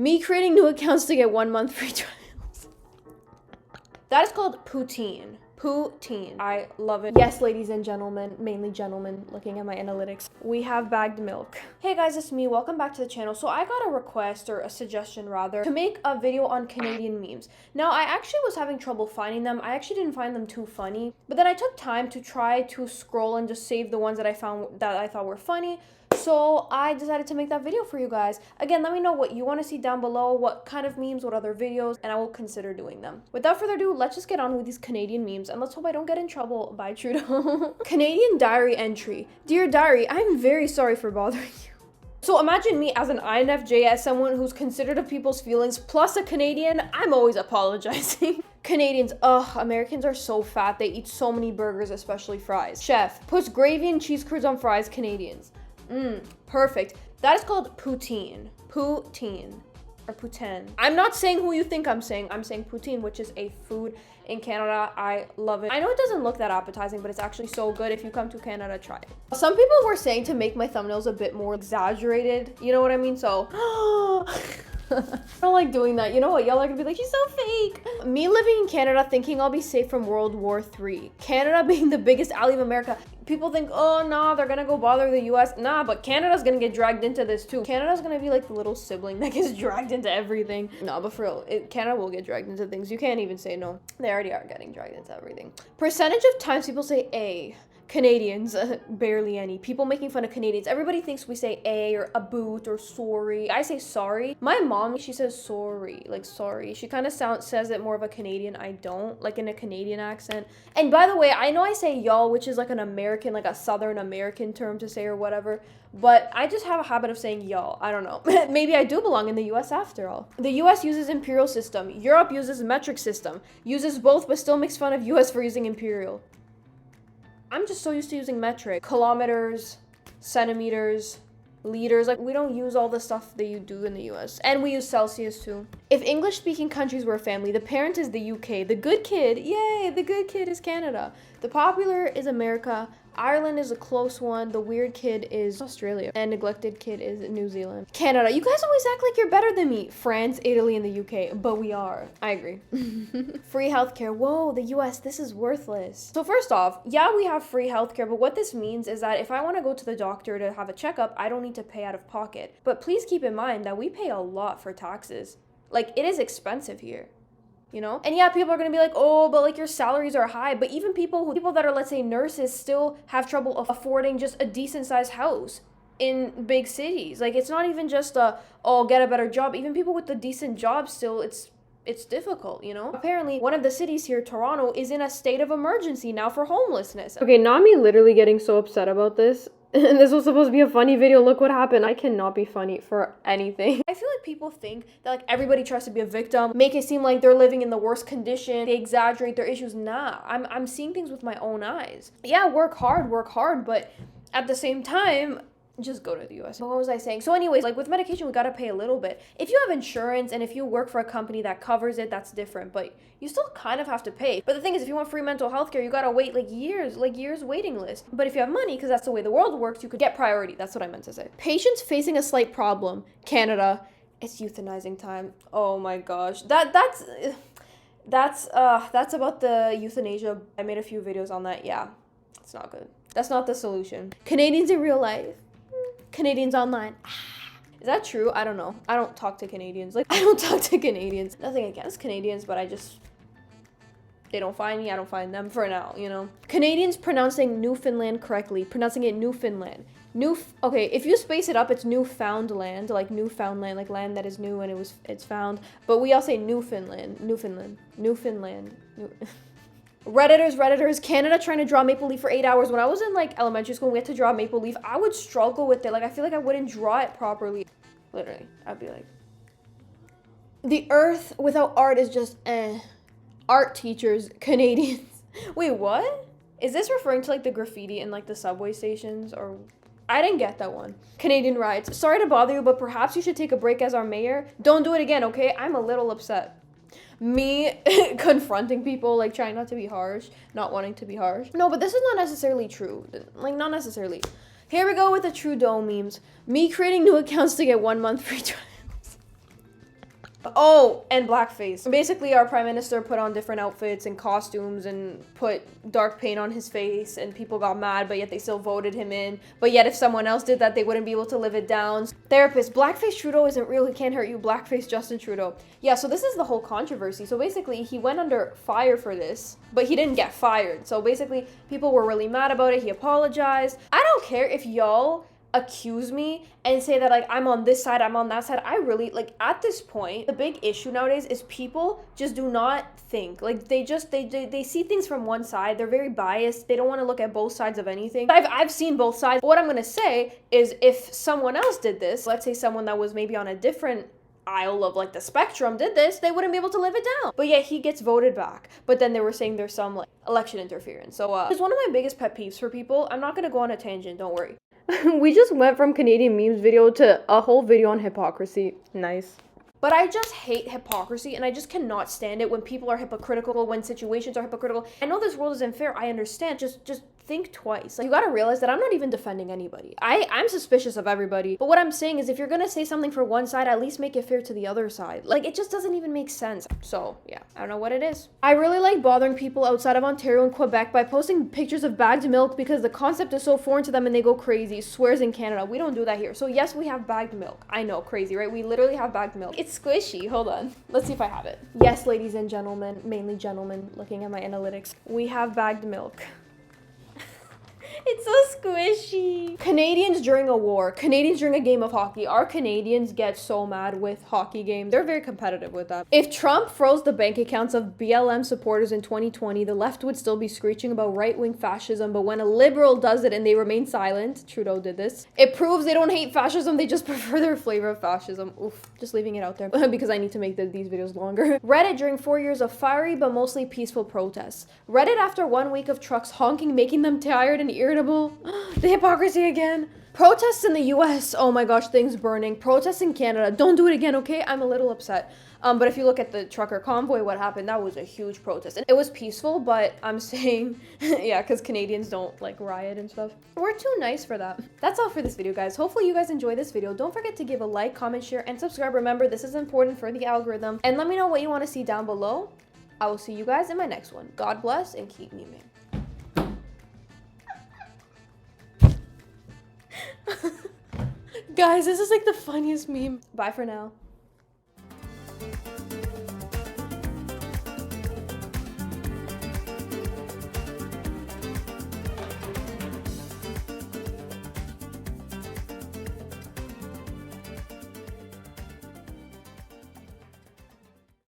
Me creating new accounts to get 1 month free trials. That is called poutine. Poutine. I love it. Yes, ladies and gentlemen, mainly gentlemen, looking at my analytics, we have bagged milk. Hey guys, it's me. Welcome back to the channel. So I got a request, or a suggestion rather, to make a video on Canadian memes. Now, I actually was having trouble finding them. I actually didn't find them too funny, but then I took time to try to scroll and just save the ones that I found that I thought were funny. So I decided to make that video for you guys. Again, let me know what you want to see down below, what kind of memes, what other videos, and I will consider doing them. Without further ado, let's just get on with these Canadian memes, and let's hope I don't get in trouble by Trudeau. Canadian diary entry. Dear diary, I'm very sorry for bothering you. So imagine me as an INFJ, as someone who's considerate of people's feelings, plus a Canadian. I'm always apologizing. Canadians, ugh, Americans are so fat. They eat so many burgers, especially fries. Chef, puts gravy and cheese curds on fries, Canadians. Perfect. That is called poutine. Poutine. Or poutine. I'm not saying who you think I'm saying. I'm saying poutine, which is a food in Canada. I love it. I know it doesn't look that appetizing, but it's actually so good. If you come to Canada, try it. Some people were saying to make my thumbnails a bit more exaggerated. You know what I mean? So... I don't like doing that. You know what? Y'all are gonna be like, she's so fake. Me living in Canada thinking I'll be safe from World War III. Canada being the biggest ally of America. People think, oh, nah, they're gonna go bother the US. Nah, but Canada's gonna get dragged into this too. Canada's gonna be like the little sibling that gets dragged into everything. Nah, but for real, Canada will get dragged into things. You can't even say no. They already are getting dragged into everything. Percentage of times people say A. Canadians, barely any. People making fun of Canadians. Everybody thinks we say a or a boot or sorry. I say sorry. My mom, she says sorry, like sorry. She kind of says it more of a Canadian. I don't, like in a Canadian accent. And by the way, I know I say y'all, which is like an American, like a Southern American term to say or whatever, but I just have a habit of saying y'all. I don't know. Maybe I do belong in the US after all. The US uses imperial system. Europe uses metric system. Uses both, but still makes fun of US for using imperial. I'm just so used to using metric. Kilometers, centimeters, liters. Like, we don't use all the stuff that you do in the US. And we use Celsius too. If English-speaking countries were a family, the parent is the UK. The good kid, yay, the good kid is Canada. The popular is America. Ireland is a close one. The weird kid is Australia. And neglected kid is New Zealand. Canada, you guys always act like you're better than me. France, Italy, and the UK. But we are. I agree. Free healthcare. Whoa, the US, this is worthless. So first off, yeah, we have free healthcare, but what this means is that if I want to go to the doctor to have a checkup, I don't need to pay out of pocket. But please keep in mind that we pay a lot for taxes. Like, it is expensive here. You know? And yeah, people are gonna be like, oh, but like your salaries are high. But even people that are, let's say, nurses still have trouble affording just a decent sized house in big cities. Like, it's not even just oh, get a better job. Even people with the decent jobs still, it's difficult, you know? Apparently, one of the cities here, Toronto, is in a state of emergency now for homelessness. Okay, not me literally getting so upset about this. And this was supposed to be a funny video. Look what happened. I cannot be funny for anything. I feel like people think that like everybody tries to be a victim, make it seem like they're living in the worst condition. They exaggerate their issues. Nah, I'm seeing things with my own eyes. Yeah, work hard, but at the same time, just go to the US. What was I saying? So anyways, like with medication, we gotta pay a little bit. If you have insurance and if you work for a company that covers it, that's different, but you still kind of have to pay. But the thing is, if you want free mental health care, you gotta wait like years waiting list. But if you have money, because that's the way the world works, you could get priority. That's what I meant to say. Patients facing a slight problem. Canada, it's euthanizing time. Oh my gosh. That's about the euthanasia. I made a few videos on that. Yeah, it's not good. That's not the solution. Canadians in real life. Canadians online. Is that true? I don't know. I don't talk to Canadians. Like, I don't talk to Canadians. Nothing against Canadians, but they don't find me, I don't find them for now, you know? Canadians pronouncing Newfoundland correctly, pronouncing it Newfoundland. Okay, if you space it up, it's Newfoundland, like Newfoundland, like land that is new and it's found. But we all say Newfoundland. Redditors, Canada trying to draw maple leaf for 8 hours. When I was in like elementary school, we had to draw maple leaf. I would struggle with it. Like, I feel like I wouldn't draw it properly. Literally, I'd be like, the earth without art is just Art teachers, Canadians. Wait, what? Is this referring to like the graffiti in like the subway stations or? I didn't get that one. Canadian riots. Sorry to bother you, but perhaps you should take a break as our mayor. Don't do it again, okay? I'm a little upset. Me confronting people, like trying not to be harsh, not wanting to be harsh. No, but this is not necessarily true. Like, not necessarily. Here we go with the Trudeau memes. Me creating new accounts to get 1 month free trials. Oh, and blackface. Basically, our prime minister put on different outfits and costumes and put dark paint on his face, and people got mad, but yet they still voted him in. But yet if someone else did that, they wouldn't be able to live it down. Therapist, blackface Trudeau isn't real, he can't hurt you. Blackface Justin Trudeau. Yeah, so this is the whole controversy. So basically, he went under fire for this, but he didn't get fired. So basically, people were really mad about it. He apologized. I don't care if y'all accuse me and say that like I'm on this side, I'm on that side. I really like at this point the big issue nowadays is people just do not think like they see things from one side. They're very biased. They don't want to look at both sides of anything. I've seen both sides. What I'm gonna say is if someone else did this, let's say someone that was maybe on a different aisle of like the spectrum did this, they wouldn't be able to live it down. But yet he gets voted back. But then they were saying there's some like election interference. So it's one of my biggest pet peeves for people. I'm not gonna go on a tangent, don't worry. We just went from Canadian memes video to a whole video on hypocrisy. Nice. But I just hate hypocrisy, and I just cannot stand it when people are hypocritical, when situations are hypocritical. I know this world isn't fair, I understand. Just think twice. Like, you gotta realize that I'm not even defending anybody. I'm suspicious of everybody. But what I'm saying is if you're gonna say something for one side, at least make it fair to the other side. Like, it just doesn't even make sense. So, yeah, I don't know what it is. I really like bothering people outside of Ontario and Quebec by posting pictures of bagged milk because the concept is so foreign to them and they go crazy. Swears in Canada. We don't do that here. So, yes, we have bagged milk. I know, crazy, right? We literally have bagged milk. It's squishy. Hold on. Let's see if I have it. Yes, ladies and gentlemen, mainly gentlemen, looking at my analytics. We have bagged milk. It's so squishy. Canadians during a war. Canadians during a game of hockey. Our Canadians get so mad with hockey games. They're very competitive with that. If Trump froze the bank accounts of BLM supporters in 2020, the left would still be screeching about right-wing fascism. But when a liberal does it and they remain silent, Trudeau did this, it proves they don't hate fascism. They just prefer their flavor of fascism. Oof, just leaving it out there because I need to make these videos longer. Reddit during 4 years of fiery but mostly peaceful protests. Reddit after 1 week of trucks honking, making them tired and irritable. The hypocrisy again. Protests in the US. Oh my gosh, things burning. Protests in Canada. Don't do it again, okay? I'm a little upset. But if you look at the trucker convoy, what happened? That was a huge protest. And it was peaceful, but I'm saying, yeah, because Canadians don't like riot and stuff. We're too nice for that. That's all for this video, guys. Hopefully you guys enjoy this video. Don't forget to give a like, comment, share, and subscribe. Remember, this is important for the algorithm. And let me know what you want to see down below. I will see you guys in my next one. God bless and keep memeing. Guys, this is like the funniest meme. Bye for now.